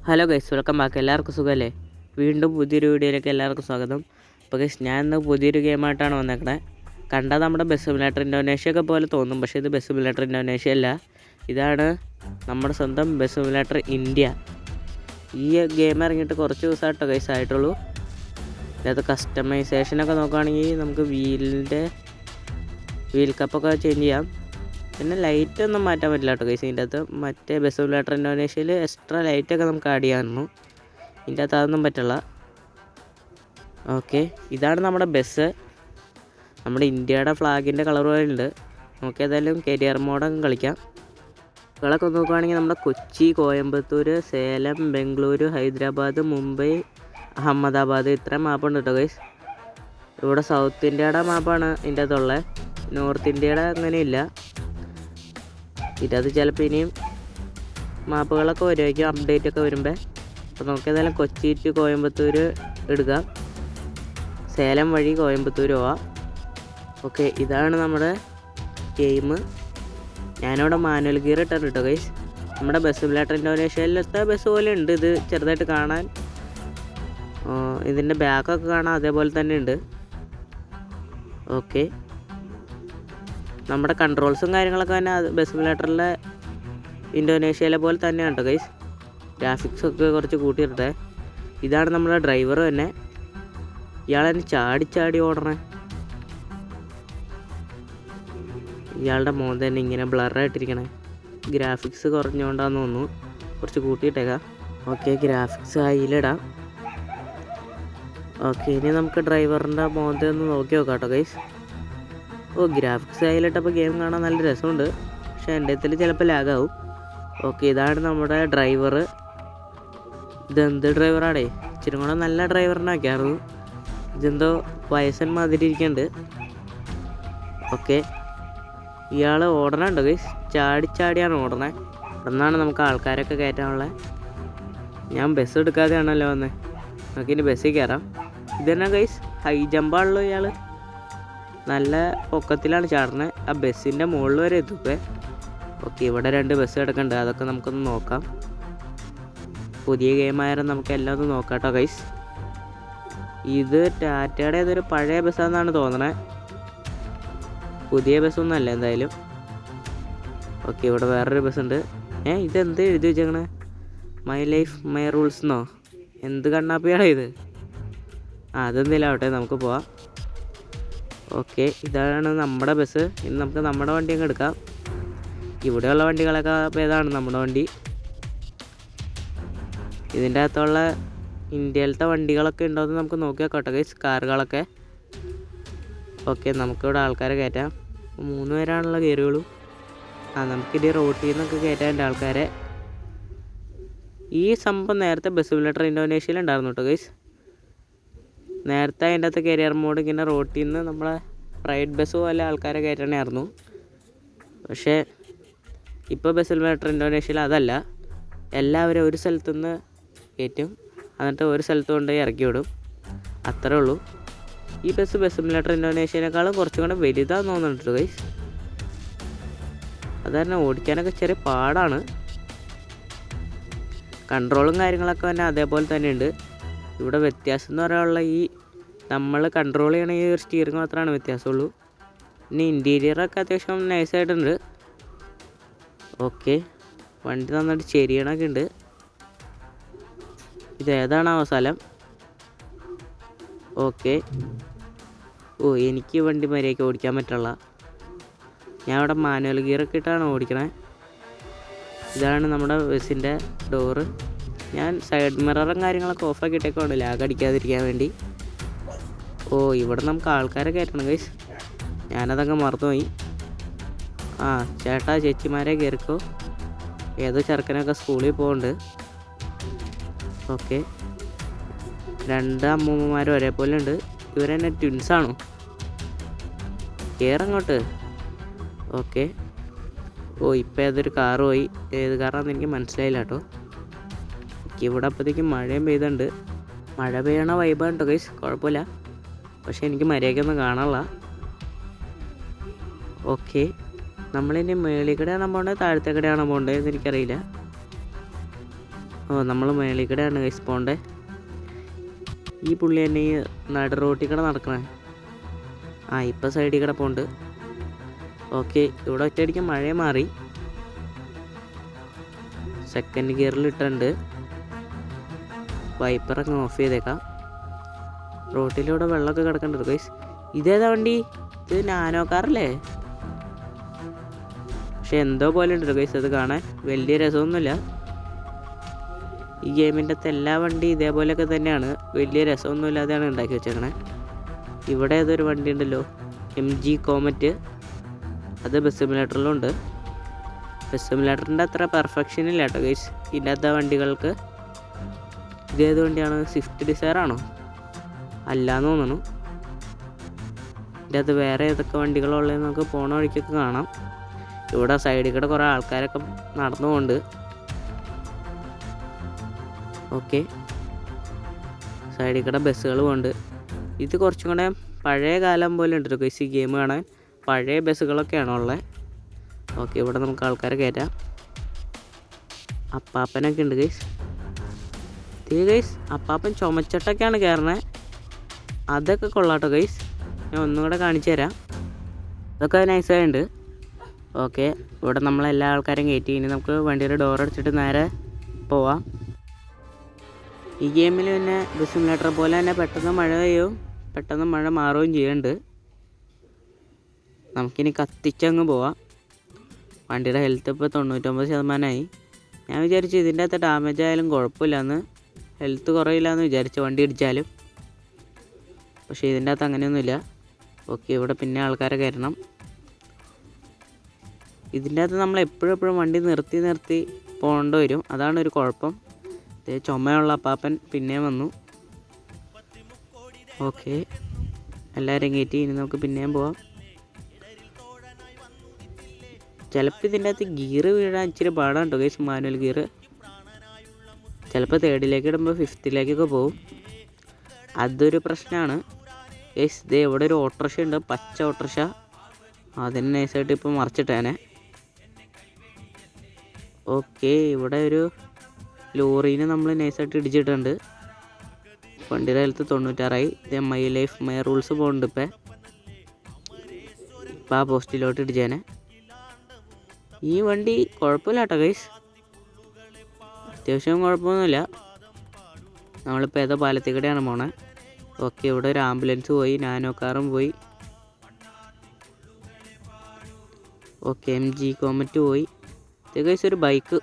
Hello guys, welcome back. എല്ലാവർക്കും സുഖമല്ലേ? വീണ്ടും പുതിയൊരു വീഡിയോയിലേക്ക് എല്ലാവർക്കും സ്വാഗതം. അപ്പോൾ ഗൈസ്, ഞാൻ ഇന്ന് പുതിയൊരു ഗെയിമായിട്ടാണ് വന്നേക്കണേ. കണ്ടാൽ നമ്മുടെ ബസ് സിമുലേറ്റർ ഇൻഡോനേഷ്യ പോലെ തോന്നും, പക്ഷേ ഇത് ബസ് സിമുലേറ്റർ ഇൻഡോനേഷ്യ അല്ല. ഇതാണ് നമ്മുടെ സ്വന്തം ബസ് സിമുലേറ്റർ ഇന്ത്യ. ഈ ഗെയിം ഇറങ്ങിയിട്ട് കുറച്ച് ദിവസമായിട്ടോ ഗൈസ് ആയിട്ടുള്ളൂ. ഇതിനകത്ത് കസ്റ്റമൈസേഷനൊക്കെ നോക്കുകയാണെങ്കിൽ നമുക്ക് വീൽ കപ്പൊക്കെ ചേഞ്ച് ചെയ്യാം. പിന്നെ ലൈറ്റൊന്നും മാറ്റാൻ പറ്റില്ല കേട്ടോ ഗൈസ്. ഇതിൻ്റെ അകത്ത് മറ്റേ ബസ് സിമുലേറ്റർ ഇൻഡോനേഷ്യയിൽ എക്സ്ട്രാ ലൈറ്റൊക്കെ നമുക്ക് ആഡ് ചെയ്യാമായിരുന്നു. ഇതിൻ്റെ അകത്ത് അതൊന്നും പറ്റില്ല. ഓക്കെ, ഇതാണ് നമ്മുടെ ബസ്. നമ്മുടെ ഇന്ത്യയുടെ ഫ്ലാഗിൻ്റെ കളർ പോലെ ഉണ്ട്. നമുക്ക് ഏതായാലും കരിയർ മോഡൊക്കെ കളിക്കാം. കളൊക്കെ നോക്കുകയാണെങ്കിൽ നമ്മുടെ കൊച്ചി, കോയമ്പത്തൂർ, സേലം, ബംഗളൂരു, ഹൈദരാബാദ്, മുംബൈ, അഹമ്മദാബാദ് ഇത്രയും മാപ്പുണ്ട് കേട്ടോ ഗൈസ്. ഇവിടെ സൗത്ത് ഇന്ത്യയുടെ മാപ്പാണ് ഇതിൻ്റെ അകത്തുള്ളത്. നോർത്ത് ഇന്ത്യയുടെ അങ്ങനെയില്ല. ഇതിനകത്ത് ചിലപ്പോൾ ഇനിയും മാപ്പുകളൊക്കെ വരുമായിരിക്കും, അപ്ഡേറ്റ് ഒക്കെ വരുമ്പോൾ. അപ്പോൾ നമുക്ക് ഏതായാലും കൊച്ചി ടു കോയമ്പത്തൂർ എടുക്കാം. സേലം വഴി കോയമ്പത്തൂർ പോവാം. ഓക്കെ, ഇതാണ് നമ്മുടെ ഗെയിം. ഞാനിവിടെ മാനുവൽ ഗിയർ ഇട്ടിട്ടുണ്ട് കേട്ടോ ഗൈസ്. നമ്മുടെ ബസ് സിമുലേറ്റർ ഇൻഡോനേഷ്യയിലത്തെ ബസ് പോലെ ഉണ്ട്. ഇത് ചെറുതായിട്ട് കാണാൻ, ഇതിൻ്റെ ബാക്കൊക്കെ കാണാൻ അതേപോലെ തന്നെ ഉണ്ട്. ഓക്കെ, നമ്മുടെ കൺട്രോൾസും കാര്യങ്ങളൊക്കെ തന്നെ ബസ് സിമുലേറ്ററിലെ ഇൻഡോനേഷ്യയിലെ പോലെ തന്നെയാണ് കേട്ടോ ഗൈസ്. ഗ്രാഫിക്സൊക്കെ കുറച്ച് കൂട്ടിയിട്ടെ. ഇതാണ് നമ്മുടെ ഡ്രൈവർ തന്നെ. ഇയാളെന്നെ ചാടി ഓടണേ. ഇയാളുടെ മോൻ തന്നെ ഇങ്ങനെ ബ്ലറായിട്ടിരിക്കണേ. ഗ്രാഫിക്സ് കുറഞ്ഞുകൊണ്ടാന്ന് തോന്നുന്നു, കുറച്ച് കൂട്ടിയിട്ടേക്കാം. ഓക്കെ, ഗ്രാഫിക്സ് ഹൈയിലിടാം. ഓക്കെ, ഇനി നമുക്ക് ഡ്രൈവറിൻ്റെ മോന്തെ ഒന്ന് നോക്കി നോക്കാം കേട്ടോ ഗൈസ്. ഗ്രാഫിക്സ് ഹൈലൈറ്റപ്പോൾ ഗെയിം കാണാൻ നല്ല രസമുണ്ട്, പക്ഷേ എൻ്റെ ഇതിൽ ചിലപ്പോൾ ലാഗാവും. ഓക്കെ, ഇതാണ് നമ്മുടെ ഡ്രൈവർ. ഇതെന്ത് ഡ്രൈവറാണേ? ഇച്ചിരി കൂടെ നല്ല ഡ്രൈവറിനാക്കിയായിരുന്നു. ഇതെന്തോ വയസ്സൻ മാതിരി ഇരിക്കുന്നുണ്ട്. ഓക്കെ, ഇയാൾ ഓടണുണ്ട് ഗൈസ്. ചാടിയാണ് ഓടണേ. എന്നാണ് നമുക്ക് ആൾക്കാരൊക്കെ കയറ്റാനുള്ളത്. ഞാൻ ബസ് എടുക്കാതെയാണല്ലോ വന്നത്. നമുക്കിനി ബസ്സിൽ കയറാം. ഇതന്നെ ഗൈസ്, ഹൈ ജമ്പാണല്ലോ ഇയാൾ. നല്ല പൊക്കത്തിലാണ് ചാടുന്നത്. ആ ബസ്സിൻ്റെ മുകളിൽ വരെ എത്തുപ്പേ. ഓക്കെ, ഇവിടെ 2 ബസ് കിടക്കുന്നുണ്ട്. അതൊക്കെ നമുക്കൊന്ന് നോക്കാം. പുതിയ ഗെയിമായാലും നമുക്ക് എല്ലാം ഒന്ന് നോക്കാം കേട്ടോ ഗൈസ്. ഇത് ടാറ്റയുടെ ഏതൊരു പഴയ ബസ്സാണെന്നാണ് തോന്നണേ. പുതിയ ബസ്സൊന്നും അല്ല എന്തായാലും. ഓക്കെ, ഇവിടെ വേറൊരു ബസ്സുണ്ട്. ഇതെന്ത് എഴുതി വെച്ചേക്കണേ? മൈ ലൈഫ് മൈ റൂൾസ് എന്നോ? എന്ത് കണ്ണാപ്പിയാണോ ഇത്? അതെന്തെങ്കിലും ആവട്ടെ, നമുക്ക് പോവാം. ഓക്കെ, ഇതാണ് നമ്മുടെ ബസ്. ഇനി നമുക്ക് നമ്മുടെ വണ്ടി അങ്ങ് എടുക്കാം. ഇവിടെയുള്ള വണ്ടികളൊക്കെ ഏതാണ് നമ്മുടെ വണ്ടി. ഇതിൻ്റെ അകത്തുള്ള ഇന്ത്യയിലത്തെ വണ്ടികളൊക്കെ ഉണ്ടോ എന്ന് നമുക്ക് നോക്കി നോക്കാം ഗൈസ്, കാറുകളൊക്കെ. ഓക്കെ, നമുക്കിവിടെ ആൾക്കാരെ കയറ്റാം. 3 പേരാണല്ലോ കയറിയുള്ളൂ. നമുക്കിനി റോട്ടിൽ നിന്നൊക്കെ കയറ്റാൻ ആൾക്കാരെ. ഈ സംഭവം നേരത്തെ ബസ് സിമുലേറ്റർ ഇൻഡോനേഷ്യയിൽ ഉണ്ടായിരുന്നു കേട്ടോ ഗൈസ്. നേരത്തെ അതിൻ്റെ അകത്ത് കരിയർ മോഡ് ഇങ്ങനെ റോട്ടിൽ നിന്ന് നമ്മളെ പ്രൈവറ്റ് ബസ് പോലെ ആൾക്കാരെ കയറ്റണമായിരുന്നു. പക്ഷേ ഇപ്പോൾ ബസ് സിമുലേറ്റർ ഇൻഡോനേഷ്യയിൽ അതല്ല. എല്ലാവരും ഒരു സ്ഥലത്തുനിന്ന് കയറ്റും, എന്നിട്ട് ഒരു സ്ഥലത്ത് കൊണ്ടുപോയി ഇറക്കി വിടും. അത്രേ ഉള്ളൂ. ഈ ബസ് സിമുലേറ്റർ ഇൻഡോനേഷ്യനേക്കാളും കുറച്ചും കൂടെ വലുതാന്ന് തോന്നുന്നുണ്ട് ഗൈസ്. അത് തന്നെ ഓടിക്കാനൊക്കെ ചെറിയ പാടാണ്. കൺട്രോളും കാര്യങ്ങളൊക്കെ തന്നെ അതേപോലെ തന്നെ ഉണ്ട്. ഇവിടെ വ്യത്യാസം എന്ന് പറയാനുള്ള ഈ നമ്മൾ കൺട്രോൾ ചെയ്യണ ഈ ഒരു സ്റ്റിയറിംഗ് മാത്രമാണ് വ്യത്യാസമുള്ളൂ. പിന്നെ ഇൻറ്റീരിയറൊക്കെ അത്യാവശ്യം നൈസായിട്ടുണ്ട്. ഓക്കെ, വണ്ടി നന്നായിട്ട് ചെരിയണൊക്കെ ഉണ്ട്. ഇതേതാണ് സ്ഥലം? ഓക്കെ, എനിക്ക് വണ്ടി മര്യാദയ്ക്ക് ഓടിക്കാൻ പറ്റുള്ള. ഞാൻ ഇവിടെ മാനുവൽ ഗിയറൊക്കെ ഇട്ടാണ് ഓടിക്കണേ. ഇതാണ് നമ്മുടെ ബസ്സിൻ്റെ ഡോറ്. ഞാൻ സൈഡ് മിററും കാര്യങ്ങളൊക്കെ ഓഫാക്കി ഇട്ടേക്കുവാണ്, ലാഗ് അടിക്കാതിരിക്കാൻ വേണ്ടി. ഇവിടെ നമുക്ക് ആൾക്കാരെ കയറ്റണം ഗൈസ്. ഞാനതങ്ങ് മറന്നുപോയി. ചേട്ടാ ചേച്ചിമാരെ കയറിക്കോ. ഏതോ ചെറുക്കനൊക്കെ സ്കൂളിൽ പോകുന്നുണ്ട്. ഓക്കെ, 2 അമ്മൂമ്മമാരും ഒരേപോലെ ഉണ്ട്. ഇവരെന്നെ ട്വിൻസാണോ? കയറങ്ങോട്ട്. ഓക്കെ, ഇപ്പം ഏതൊരു കാറ് പോയി. ഏത് കാറാണെന്ന് എനിക്ക് മനസ്സിലായില്ല കേട്ടോ. ഇവിടെ അപ്പോഴത്തേക്കും മഴയും പെയ്തുണ്ട്. മഴ പെയ്യണ വൈബാണ് കേട്ടോ ഗൈസ്, കുഴപ്പമില്ല. പക്ഷേ എനിക്ക് മര്യാദയ്ക്കൊന്നും കാണാനുള്ള. ഓക്കെ, നമ്മളിനി മേളിൽ കൂടെയാണോ പോകേണ്ടത് താഴത്തെ കൂടെയാണോ പോകേണ്ടത് എന്ന് എനിക്കറിയില്ല. ഓ നമ്മൾ മേളിൽ കൂടെയാണ് ഗൈസ് പോണ്ടേ. ഈ പുള്ളി തന്നെ ഈ നട റോട്ടിൽ കൂടെ നടക്കണേ. ഇപ്പം സൈഡിൽ കൂടെ പോണ്ട്. ഓക്കെ, ഇവിടെ ഒറ്റയടിക്ക് മഴ മാറി. സെക്കൻഡ് ഗിയറിൽ ഇട്ടുണ്ട്. വൈപ്പറൊക്കെ ഓഫ് ചെയ്തേക്കാം. റോട്ടിലൂടെ വെള്ളമൊക്കെ കിടക്കണ്ടത് ഗൈസ്. ഇതേതാ വണ്ടി? ഇത് നാനോ കാറല്ലേ? പക്ഷെ എന്തോ പോലെ ഉണ്ടല്ലോ ഗൈസ് അത് കാണാൻ. വലിയ രസമൊന്നുമില്ല. ഈ ഗെയിമിൻ്റെ അകത്ത് എല്ലാ വണ്ടി ഇതേപോലെയൊക്കെ തന്നെയാണ്. വലിയ രസമൊന്നുമില്ലാതെയാണ് ഉണ്ടാക്കി വെച്ചേക്കണേ. ഇവിടെ ഏതൊരു വണ്ടി ഉണ്ടല്ലോ, MG കോമറ്റ്. അത് ബസ് സിമുലേറ്ററിലും ഉണ്ട്. ബസ് സിമുലേറ്ററിൻ്റെ അത്ര പെർഫെക്ഷൻ ഇല്ല കേട്ടോ ഗൈസ് ഇതിൻ്റെ വണ്ടികൾക്ക്. ഇതേത് വണ്ടിയാണ്? സ്വിഫ്റ്റ് ഡിസയർ ആണോ? അല്ലാന്ന് തോന്നുന്നു. ഇതിൻ്റെ അകത്ത് വേറെ ഏതൊക്കെ വണ്ടികളുള്ളതെന്ന് നമുക്ക് പോണ വഴിക്കൊക്കെ കാണാം. ഇവിടെ സൈഡിൽ കൂടെ കുറേ ആൾക്കാരൊക്കെ നടന്നു പോകുന്നുണ്ട്. ഓക്കെ, സൈഡിൽ കൂടെ ബസ്സുകൾ പോകുന്നുണ്ട്. ഇത് കുറച്ചും കൂടെ പഴയ കാലം പോലെ ഉണ്ട് ഗൈസ് ഈ ഗെയിം കാണാൻ. പഴയ ബസ്സുകളൊക്കെയാണോ ഉള്ളത്. ഓക്കെ, ഇവിടെ നമുക്ക് ആൾക്കാരെ കയറ്റാം. അപ്പാപ്പനൊക്കെ ഉണ്ട് ഗൈസ്. ഗൈസ് അപ്പാപ്പൻ ചുമച്ചിട്ടൊക്കെയാണ് കയറണേ. അതൊക്കെ കൊള്ളാട്ടോ ഗൈസ്. ഞാൻ ഒന്നും കൂടെ കാണിച്ചു തരാം. അതൊക്കെ നൈസായിട്ടുണ്ട്. ഓക്കെ, ഇവിടെ നമ്മളെല്ലാ ആൾക്കാരും കയറ്റി. ഇനി നമുക്ക് വണ്ടിയുടെ ഡോർ അടിച്ചിട്ട് നേരെ പോവാം. ഈ ഗെയിമിൽ പിന്നെ ബസ് സിമുലേറ്റർ പോലെ തന്നെ പെട്ടെന്ന് മഴ പെയ്യും, പെട്ടെന്ന് മഴ മാറുകയും ചെയ്യുന്നുണ്ട്. നമുക്കിനി കത്തിച്ചങ്ങ് പോവാം. വണ്ടിയുടെ ഹെൽത്ത് ഇപ്പോൾ 99%. ഞാൻ വിചാരിച്ചു ഇതിൻ്റെ അകത്ത് ഡാമേജ് ആയാലും കുഴപ്പമില്ലെന്ന്, ഹെൽത്ത് കുറയില്ലാന്ന് വിചാരിച്ചു വണ്ടി ഇടിച്ചാലും. പക്ഷേ ഇതിൻ്റെ അകത്ത് അങ്ങനെയൊന്നുമില്ല. ഓക്കെ, ഇവിടെ പിന്നെ ആൾക്കാരെ കയറണം. ഇതിൻ്റെ അകത്ത് നമ്മൾ എപ്പോഴും വണ്ടി നിർത്തി പോകേണ്ടി വരും. അതാണ് ഒരു കുഴപ്പം. ചുമയുള്ള അപ്പാപ്പൻ പിന്നെയും വന്നു. ഓക്കെ, എല്ലാവരെയും കയറ്റി. ഇനി നമുക്ക് പിന്നെയും പോവാം. ചിലപ്പോൾ ഇതിൻ്റെ അകത്ത് ഗിയർ വീഴാൻ ഇച്ചിരി പാടാണ് കേട്ടോ ഗൈസ്. മാനുവൽ ഗിയർ ചിലപ്പോൾ 3ലേക്ക് ഇടുമ്പോൾ 5ലേക്കൊക്കെ പോകും. അതൊരു പ്രശ്നമാണ് ഗൈസ്. ഇതേ ഇവിടെ ഒരു ഓട്ടോറിക്ഷ ഉണ്ട്, പച്ച ഓട്ടോറിക്ഷ. അതിന് നൈസായിട്ട് ഇപ്പോൾ മറിച്ചിട്ടേനെ. ഓക്കെ, ഇവിടെ ഒരു ലോറീനെ നമ്മൾ നൈസായിട്ട് ഇടിച്ചിട്ടുണ്ട്. വണ്ടിയുടെ ഹെൽത്ത് 96. ഇത് മൈ ലൈഫ് മൈ റൂൾസ് പോകുന്നുണ്ട്. ഇപ്പം ആ പോസ്റ്റിലോട്ട് ഇടിച്ചേനെ. ഈ വണ്ടി കുഴപ്പമില്ല കേട്ടോ ഗൈസ്, അത്യാവശ്യം കുഴപ്പമൊന്നുമില്ല. നമ്മളിപ്പോൾ ഏതോ പാലത്തിൽ കൂടെയാണ് പോണേ. ഓക്കെ, ഇവിടെ ഒരു ആംബുലൻസ് പോയി, നാനോ കാറും പോയി. ഓക്കെ, MG കോമറ്റ് പോയി. ഗൈസ് ഒരു ബൈക്ക്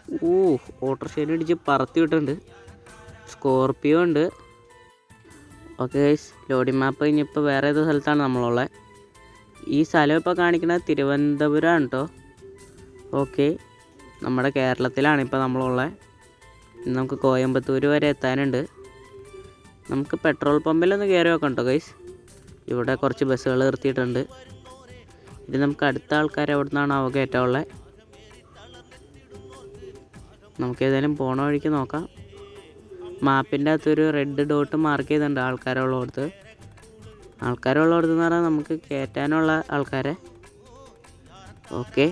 ഓട്ടോറിക്ഷേനെ ഇടിച്ച് പറത്തി വിട്ടുണ്ട്. സ്കോർപ്പിയോ ഉണ്ട്. ഓക്കെ ഗൈസ്, ലോഡിംഗ് മാപ്പ് കഴിഞ്ഞിപ്പോൾ വേറെ ഏതോ സ്ഥലത്താണ് നമ്മളുള്ളത്. ഈ സ്ഥലം ഇപ്പോൾ കാണിക്കുന്നത് തിരുവനന്തപുരമാണ് കേട്ടോ. ഓക്കെ, നമ്മുടെ കേരളത്തിലാണ് ഇപ്പോൾ നമ്മളുള്ളത്. നമുക്ക് കോയമ്പത്തൂർ വരെ എത്താനുണ്ട്. നമുക്ക് പെട്രോൾ പമ്പിലൊന്ന് കയറി വെക്കാം കേട്ടോ ഗൈസ്. ഇവിടെ കുറച്ച് ബസ്സുകൾ നിർത്തിയിട്ടുണ്ട്. ഇത് നമുക്ക് അടുത്ത ആൾക്കാർ എവിടെ നിന്നാണ് കയറ്റാനുള്ളത്. നമുക്ക് ഏതായാലും പോണ വഴിക്ക് നോക്കാം. മാപ്പിൻ്റെ അകത്തൊരു റെഡ് ഡോട്ട് മാർക്ക് ചെയ്തിട്ടുണ്ട് ആൾക്കാരുള്ളടത്ത്. ആൾക്കാരുള്ളടത്ത് എന്ന് പറഞ്ഞാൽ നമുക്ക് കയറ്റാനുള്ള ആൾക്കാരെ. ഓക്കെ,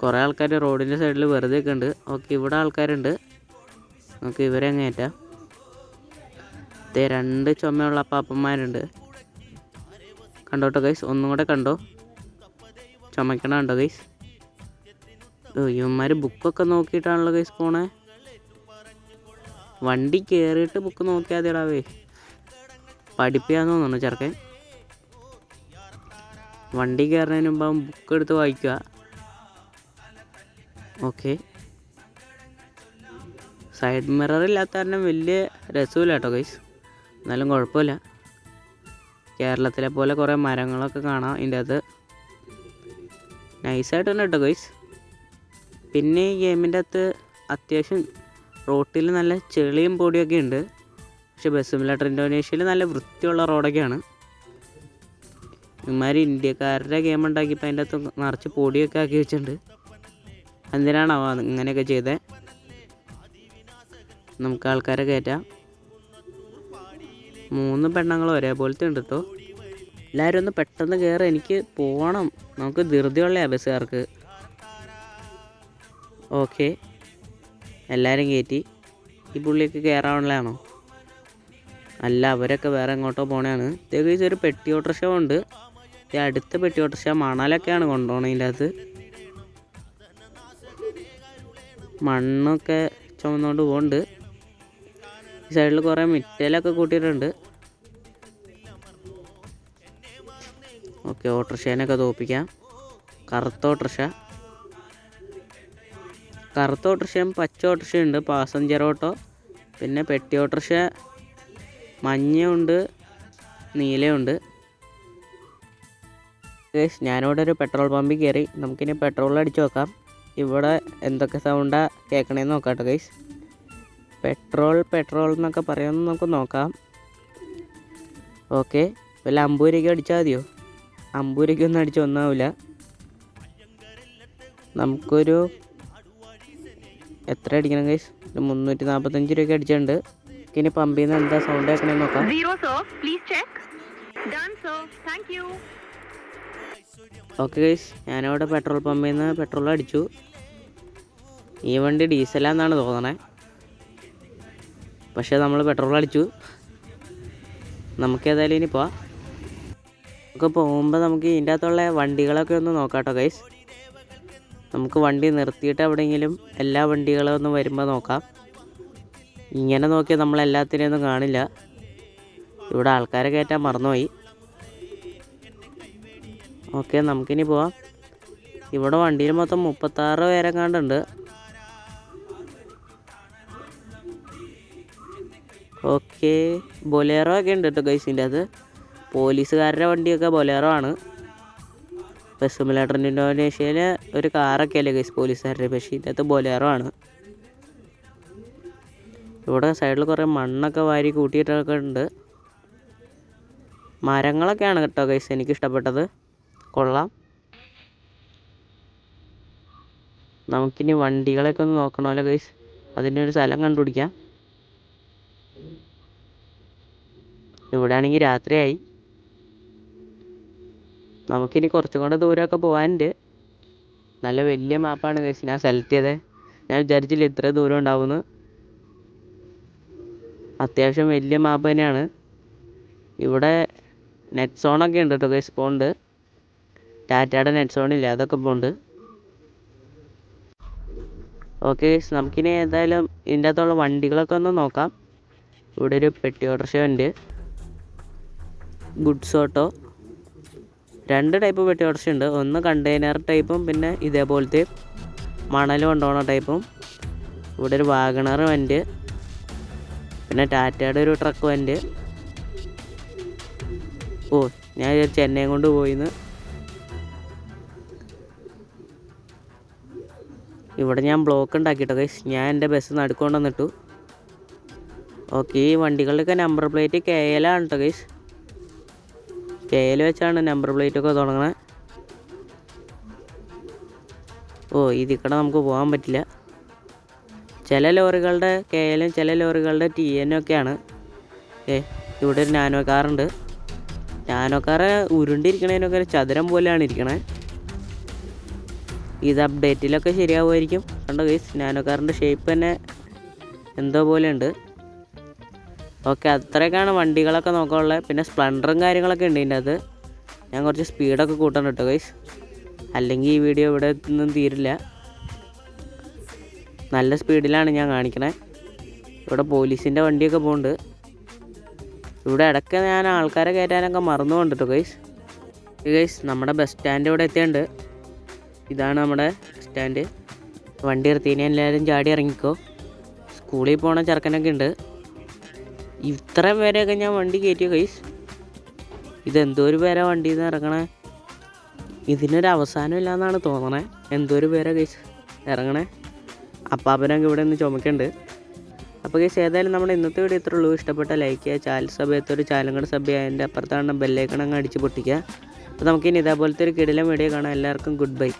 കുറേ ആൾക്കാർ റോഡിൻ്റെ സൈഡിൽ വെറുതെ ഒക്കെ ഉണ്ട്. ഓക്കെ, ഇവിടെ ആൾക്കാരുണ്ട്. നമുക്ക് ഇവരെ അങ്ങ് കയറ്റാം. 2 ചുമയുള്ള അപ്പാപ്പന്മാരുണ്ട്. കണ്ടോട്ടോ ഗൈസ്, ഒന്നും കൂടെ കണ്ടോ, ചുമക്കണ കണ്ടോ ഗൈസ്. ഇവന്മാർ ബുക്കൊക്കെ നോക്കിയിട്ടാണല്ലോ ഗൈസ് പോണേ. വണ്ടി കയറിയിട്ട് ബുക്ക് നോക്കിയാൽ മതിടാവേ. പഠിപ്പിക്കാന്ന് തോന്നുന്നു ചെറുക്കൻ. വണ്ടി കയറുന്നതിന് മുമ്പ് അവൻ ബുക്ക് എടുത്ത് വായിക്കുക. ഓക്കെ, സൈഡ് മിറർ ഇല്ലാത്ത കാരണം വലിയ രസമില്ല കേട്ടോ ഗൈസ്. എന്നാലും കുഴപ്പമില്ല. കേരളത്തിലെ പോലെ കുറേ മരങ്ങളൊക്കെ കാണാം ഇതിൻ്റെ അകത്ത്. നൈസായിട്ടുണ്ട് കേട്ടോ ഗൈസ്. പിന്നെ ഈ ഗെയിമിൻ്റെ അകത്ത് അത്യാവശ്യം റോട്ടിൽ നല്ല ചെളിയും പൊടിയൊക്കെ ഉണ്ട്. പക്ഷേ ബസ് സിമുലേറ്റർ ഇന്തോനേഷ്യയിൽ നല്ല വൃത്തിയുള്ള റോഡൊക്കെയാണ്. ഇവന്മാർ ഇന്ത്യക്കാരുടെ ഗെയിം ഉണ്ടാക്കിയപ്പോൾ അതിൻ്റെ അകത്ത് നിറച്ച് പൊടിയൊക്കെ ആക്കി വെച്ചിട്ടുണ്ട്. എന്തിനാണാവോ ഇങ്ങനെയൊക്കെ ചെയ്തത്. നമുക്ക് ആൾക്കാരെ കയറ്റാം. 3 പെണ്ണുങ്ങൾ ഒരേപോലത്തെ ഉണ്ട് കേട്ടോ. എല്ലാവരും ഒന്ന് പെട്ടെന്ന് കയറി, എനിക്ക് പോകണം. നമുക്ക് ധൃതിയുള്ള ബസ്സുകാർക്ക്. ഓക്കെ, എല്ലാവരും കയറ്റി. ഈ പുള്ളിയൊക്കെ കയറാനുള്ളതാണോ? അല്ല, അവരൊക്കെ വേറെ എങ്ങോട്ടോ പോണതാണ്. ഗൈസ് ഒരു പെട്ടി ഓട്ടോറിക്ഷ ഉണ്ട്. അടുത്ത പെട്ടി ഓട്ടോറിക്ഷ മണലൊക്കെയാണ് കൊണ്ടുപോകണത്. ഇതിൻ്റെ അകത്ത് മണ്ണൊക്കെ ചുമന്നുകൊണ്ട് പോകുന്നുണ്ട്. ഈ സൈഡിൽ കുറേ മിറ്റലൊക്കെ കൂട്ടിയിട്ടുണ്ട്. ഓക്കെ, ഓട്ടോറിക്ഷേനൊക്കെ തോപ്പിക്കാം. കറുത്ത ഓട്ടോറിക്ഷയും പച്ച ഓട്ടോറിക്ഷയുണ്ട്, പാസഞ്ചർ ഓട്ടോ. പിന്നെ പെട്ടി ഓട്ടോറിക്ഷ മഞ്ഞയുണ്ട്, നീലയുണ്ട്. ഞാനിവിടെ ഒരു പെട്രോൾ പമ്പിൽ കയറി. നമുക്കിനി പെട്രോൾ അടിച്ച് നോക്കാം. ഇവിടെ എന്തൊക്കെ സൗണ്ടാണ് കേൾക്കണേന്ന് നോക്കാം കേട്ടോ ഗൈസ്. പെട്രോൾ എന്നൊക്കെ പറയുമെന്ന് നമുക്ക് നോക്കാം. ഓക്കെ, വല്ല 50 രൂപയ്ക്ക് അടിച്ചാൽ മതിയോ? 50 രൂപയ്ക്കൊന്നും അടിച്ച് ഒന്നാവില്ല. നമുക്കൊരു എത്ര അടിക്കണം ഗൈസ്? 345 രൂപയ്ക്ക് അടിച്ചിട്ടുണ്ട്. ഇനി പമ്പിൽ നിന്ന് എന്താ സൗണ്ട് കേൾക്കണമെന്ന് നോക്കാം. ഓക്കെ ഗൈസ്, ഞാനവിടെ പെട്രോൾ പമ്പിൽ നിന്ന് പെട്രോൾ അടിച്ചു. ഈ വണ്ടി ഡീസലാന്നാണ് തോന്നണേ, പക്ഷേ നമ്മൾ പെട്രോൾ അടിച്ചു. നമുക്കേതായാലും ഇനി പോവാം. നമുക്ക് പോകുമ്പോൾ നമുക്ക് ഇതിൻ്റെ അകത്തുള്ള വണ്ടികളൊക്കെ ഒന്ന് നോക്കാം കേട്ടോ ഗൈസ്. നമുക്ക് വണ്ടി നിർത്തിയിട്ട് എവിടെയെങ്കിലും എല്ലാ വണ്ടികളും ഒന്ന് വരുമ്പോൾ നോക്കാം. ഇങ്ങനെ നോക്കിയാൽ നമ്മളെല്ലാത്തിനെയും ഒന്നും കാണില്ല. ഇവിടെ ആൾക്കാരെ കയറ്റാൻ മറന്നുപോയി. ഓക്കെ, നമുക്കിനി പോവാം. ഇവിടെ വണ്ടിയിൽ മൊത്തം 36 പേരെ കണ്ടുണ്ട്. ഓക്കെ, ബൊലേറോ ഒക്കെ ഉണ്ട് കേട്ടോ ഗൈസ്. ഇതിൻ്റെ അത് പോലീസുകാരുടെ വണ്ടിയൊക്കെ ബൊലേറോ ആണ്. ബസ് സിമുലേറ്റർ ഇൻഡോനേഷ്യയിൽ ഒരു കാറൊക്കെ അല്ലേ ഗൈസ് പോലീസുകാരുടെ, പക്ഷേ ഇതിനകത്ത് ബൊലേറോ ആണ്. ഇവിടെ സൈഡിൽ കുറേ മണ്ണൊക്കെ വാരി കൂട്ടിയിട്ടൊക്കെ ഉണ്ട്. മരങ്ങളൊക്കെയാണ് കേട്ടോ ഗൈസ് എനിക്കിഷ്ടപ്പെട്ടത്, കൊള്ളാം. നമുക്കിനി വണ്ടികളൊക്കെ ഒന്ന് നോക്കണമല്ലോ ഗൈസ്. അതിൻ്റെ ഒരു സ്ഥലം കണ്ടുപിടിക്കാം. ഇവിടെ ആണെങ്കിൽ രാത്രിയായി. നമുക്കിനി കുറച്ചും കൂടെ ദൂരമൊക്കെ പോകാനുണ്ട്. നല്ല വലിയ മാപ്പാണ് ഗൈസ് ഞാൻ സെലക്ട് ചെയ്തത്. ഞാൻ വിചാരിച്ചില്ല ഇത്ര ദൂരം ഉണ്ടാവുമെന്ന്. അത്യാവശ്യം വലിയ മാപ്പ് തന്നെയാണ്. ഇവിടെ നെറ്റ് സോണൊക്കെ ഉണ്ട് കേട്ടോ ഗൈസ്, പോകുന്നുണ്ട്. ടാറ്റയുടെ നെറ്റ് സോണില്ല, അതൊക്കെ പോകുന്നുണ്ട്. ഓക്കെ ഗൈസ്, നമുക്കിനി ഏതായാലും ഇതിൻ്റെ അകത്തുള്ള വണ്ടികളൊക്കെ ഒന്ന് നോക്കാം. ഇവിടെ ഒരു പെട്ടി ഓട്ടോറിക്ഷ ഉണ്ട്, ഗുഡ്സ് ഓട്ടോ. 2 ടൈപ്പ് പെട്ടി ഓട്ടോറിക്ഷ ഉണ്ട്. ഒന്ന് കണ്ടെയ്നർ ടൈപ്പും പിന്നെ ഇതേപോലത്തെ മണൽ കൊണ്ടുപോകുന്ന ടൈപ്പും. ഇവിടെ ഒരു വാഗണർ വണ്ടി, പിന്നെ ടാറ്റയുടെ ഒരു ട്രക്ക് വണ്ടി. ഓ, ഞാൻ ചെന്നൈയും കൊണ്ട് പോയിന്ന്. ഇവിടെ ഞാൻ ബ്ലോക്ക് ഉണ്ടാക്കിയിട്ടോ ഗൈസ്. ഞാൻ എൻ്റെ ബസ് നടുക്കൊണ്ടുവന്നിട്ടു. ഓക്കെ, ഈ വണ്ടികളുടെയൊക്കെ നമ്പർ പ്ലേറ്റ് KL ആണ് കേട്ടോ ഗൈസ്. KL വെച്ചാണ് നമ്പർ പ്ലേറ്റൊക്കെ തുടങ്ങണത്. ഓ, ഇതിൽ കൂടെ നമുക്ക് പോകാൻ പറ്റില്ല. ചില ലോറികളുടെ KLും ചില ലോറികളുടെ TN ഒക്കെയാണ്. ഇവിടെ ഒരു നാനോ കാറുണ്ട്. നാനോ കാറ് ഉരുണ്ടിരിക്കണതിനൊക്കെ ചതുരം പോലെയാണ് ഇരിക്കണേ. ഇത് അപ്ഡേറ്റിലൊക്കെ ശരിയാവുമായിരിക്കും. കണ്ടോ ഗൈസ്, നാനോ കാറിൻ്റെ ഷേപ്പ് തന്നെ എന്തോ പോലെ ഉണ്ട്. ഓക്കെ, അത്രയൊക്കെയാണ് വണ്ടികളൊക്കെ നോക്കാനുള്ളത്. പിന്നെ സ്പ്ലെൻഡറും കാര്യങ്ങളൊക്കെ ഉണ്ട് ഇതിൻ്റെ അത്. ഞാൻ കുറച്ച് സ്പീഡൊക്കെ കൂട്ടണം കേട്ടോ ഗൈസ്, അല്ലെങ്കിൽ ഈ വീഡിയോ ഇവിടെ ഒന്നും തീരില്ല. നല്ല സ്പീഡിലാണ് ഞാൻ കാണിക്കണേ. ഇവിടെ പോലീസിൻ്റെ വണ്ടിയൊക്കെ പോകുന്നുണ്ട്. ഇവിടെ ഇടയ്ക്ക് ഞാൻ ആൾക്കാരെ കയറ്റാനൊക്കെ മറന്നു കൊണ്ട് കേട്ടോ ഗൈസ്. നമ്മുടെ ബസ് സ്റ്റാൻഡ് ഇവിടെ എത്തിയുണ്ട്. ഇതാണ് നമ്മുടെ സ്റ്റാൻഡ്. വണ്ടി നിർത്തിയതിന് എല്ലാവരും ചാടി ഇറങ്ങിക്കോ. സ്കൂളിൽ പോകണ ചെറുക്കനൊക്കെ ഉണ്ട്. ഇത്രയും പേരെയൊക്കെ ഞാൻ വണ്ടി കയറ്റിയോ ഗൈസ്. ഇതെന്തോ ഒരു പേരാ വണ്ടിയിൽ നിന്ന് ഇറങ്ങണേ. ഇതിനൊരു അവസാനം ഇല്ലയെന്നാണ് തോന്നണേ. എന്തോ ഒരു പേരാ ഗൈസ് ഇറങ്ങണേ. അപ്പാപ്പനൊക്കെ ഇവിടെ നിന്ന് ചുമക്കുന്നുണ്ട്. അപ്പോൾ ഗൈസ്, ഏതായാലും നമ്മുടെ ഇന്നത്തെ വീഡിയോ ഇത്രേ ഉള്ളൂ. ഇഷ്ടപ്പെട്ട ലൈക്ക് ചെയ്യുക, ചാനൽ സബ് ചെയ്യാത്തൊരു ചാനലും കൂടെ സബ് ചെയ്യുക. അതിൻ്റെ അപ്പുറത്താണ് ബെല്ലൈക്കൺ അങ്ങ് അടിച്ച് പൊട്ടിക്കുക. അപ്പോൾ നമുക്കിനി ഇതേപോലത്തെ ഒരു കിടിലൻ വീഡിയോ കാണാം. എല്ലാവർക്കും ഗുഡ് ബൈ.